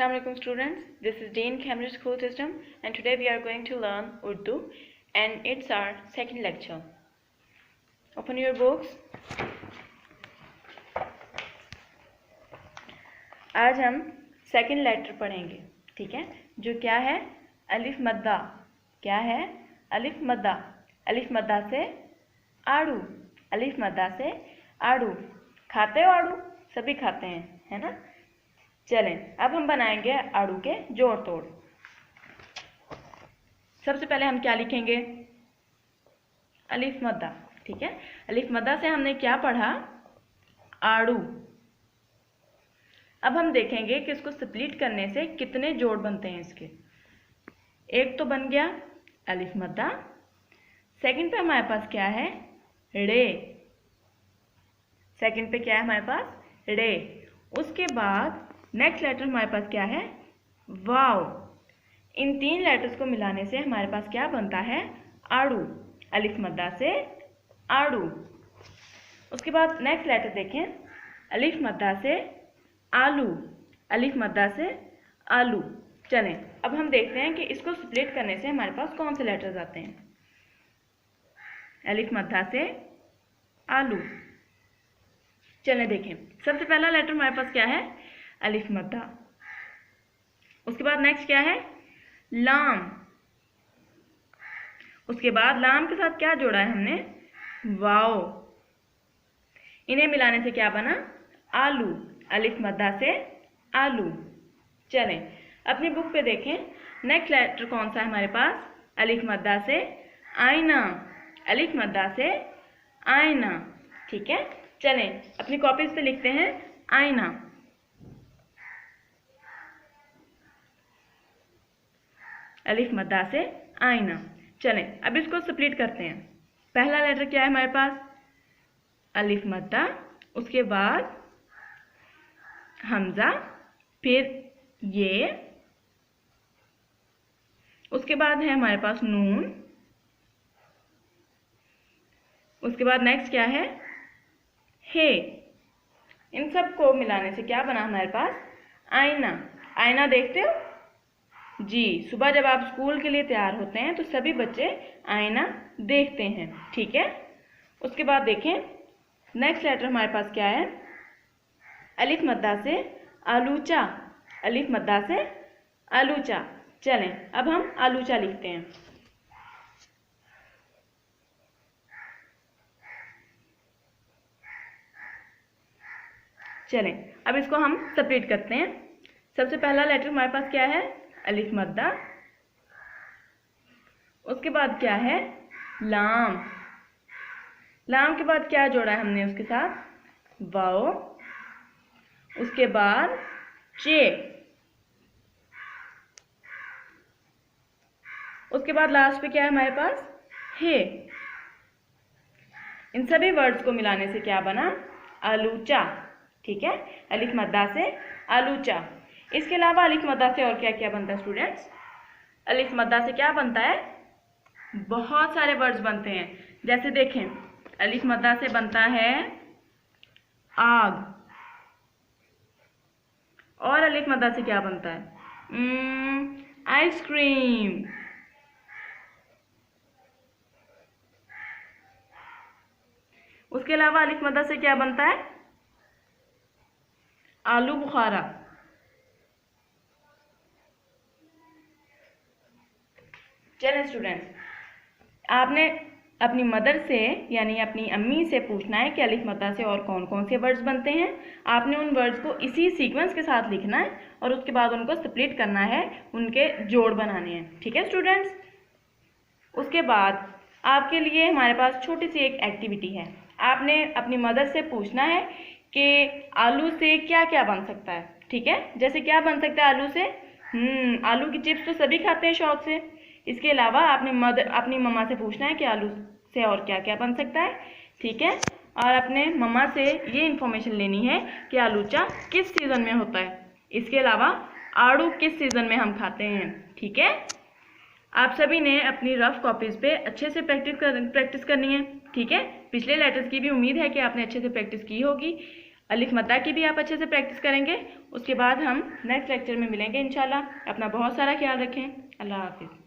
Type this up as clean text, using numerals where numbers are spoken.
Assalamu alaikum students, this is Dean Cambridge School System and today we are going to learn Urdu and it's our second lecture. Open your books. आज हम second letter पढ़ेंगे, ठीक है, जो क्या है अलिफ मद्दा। क्या है अलिफ मद्दा। अलिफ मद्दा से आड़ू, अलिफ मद्दा से आड़ू। खाते हो आड़ू? सभी खाते हैं, है ना। चलें अब हम बनाएंगे आड़ू के जोड़ तोड़। सबसे पहले हम क्या लिखेंगे? अलिफ मद्दा, ठीक है। अलिफ मद्दा से हमने क्या पढ़ा? आड़ू। अब हम देखेंगे कि इसको स्प्लिट करने से कितने जोड़ बनते हैं इसके। एक तो बन गया अलिफ मद्दा। सेकंड पे हमारे पास क्या है? रे। सेकंड पे क्या है हमारे पास? रे। उसके बाद नेक्स्ट लेटर हमारे पास क्या है? वाव। इन तीन लेटर्स को मिलाने से हमारे पास क्या बनता है? आड़ू। अलिफ मद्दा से आड़ू। उसके बाद नेक्स्ट लेटर देखें, अलिफ मद्दा से आलू, अलिफ मद्दा से आलू। चलें अब हम देखते हैं कि इसको स्प्लिट करने से हमारे पास कौन से लेटर्स आते हैं। अलिफ मद्दा से आलू। चलें देखें, सबसे पहला लेटर हमारे पास क्या है? अलिफ मद्दा। उसके बाद नेक्स्ट क्या है? लाम। उसके बाद लाम के साथ क्या जोड़ा है हमने? वाओ। इन्हें मिलाने से क्या बना? आलू। अलिफ मद्दा से आलू। चलें अपनी बुक पे देखें, नेक्स्ट लेटर कौन सा है हमारे पास? अलिफ मद्दा से आईना, अलिफ मद्दा से आईना, ठीक है। चलें अपनी कॉपीज पे लिखते हैं आईना। अलिफ मद्दा से आईना। चलें अब इसको स्प्लिट करते हैं। पहला लेटर क्या है हमारे पास? अलिफ मद्दा। उसके बाद हमजा, फिर ये। उसके बाद है हमारे पास नून। उसके बाद नेक्स्ट क्या है? हे। इन सब को मिलाने से क्या बना हमारे पास? आईना। आईना देखते हो जी, सुबह जब आप स्कूल के लिए तैयार होते हैं तो सभी बच्चे आईना देखते हैं, ठीक है। उसके बाद देखें नेक्स्ट लेटर हमारे पास क्या है? अलिफ मद्दा से आलूचा, अलिफ मद्दा से आलूचा। चलें अब हम आलूचा लिखते हैं। चलें अब इसको हम सेपरेट करते हैं। सबसे पहला लेटर हमारे पास क्या है? अलिफ मद्दा। उसके बाद क्या है? लाम। लाम के बाद क्या जोड़ा है हमने उसके साथ? वाओ। उसके बाद चे। उसके बाद लास्ट पे क्या है हमारे पास? हे। इन सभी वर्ड्स को मिलाने से क्या बना? आलूचा, ठीक है। अलिफ मद्दा से आलूचा। इसके अलावा अलिफ मद्दा से और क्या क्या बनता है स्टूडेंट्स? अलिफ मद्दा से क्या बनता है? बहुत सारे वर्ड्स बनते हैं। जैसे देखें अलिफ मद्दा से बनता है आग। और अलिफ मद्दा से क्या बनता है? आइसक्रीम। उसके अलावा अलिफ मद्दा से क्या बनता है? आलू बुखारा। चलें स्टूडेंट्स, आपने अपनी मदर से यानी अपनी अम्मी से पूछना है कि अलिफ मद्दा से और कौन कौन से वर्ड्स बनते हैं। आपने उन वर्ड्स को इसी सीक्वेंस के साथ लिखना है और उसके बाद उनको स्प्लिट करना है, उनके जोड़ बनाने हैं, ठीक है स्टूडेंट्स। उसके बाद आपके लिए हमारे पास छोटी सी एक एक्टिविटी है। आपने अपनी मदर से पूछना है कि आलू से क्या क्या बन सकता है, ठीक है। जैसे क्या बन सकता है आलू से? आलू की चिप्स तो सभी खाते हैं शौक से। इसके अलावा आपने अपनी मम्मा से पूछना है कि आलू से और क्या क्या बन सकता है, ठीक है। और अपने मम्मा से ये इन्फॉर्मेशन लेनी है कि आलूचा किस सीज़न में होता है। इसके अलावा आड़ू किस सीज़न में हम खाते हैं, ठीक है। आप सभी ने अपनी रफ कॉपीज़ पे अच्छे से प्रैक्टिस करनी है, ठीक है। पिछले लेटर्स की भी उम्मीद है कि आपने अच्छे से प्रैक्टिस की होगी। अलिफ मद्दा की भी आप अच्छे से प्रैक्टिस करेंगे। उसके बाद हम नेक्स्ट लेक्चर में मिलेंगे इंशाल्लाह। अपना बहुत सारा ख्याल रखें। अल्लाह हाफिज़।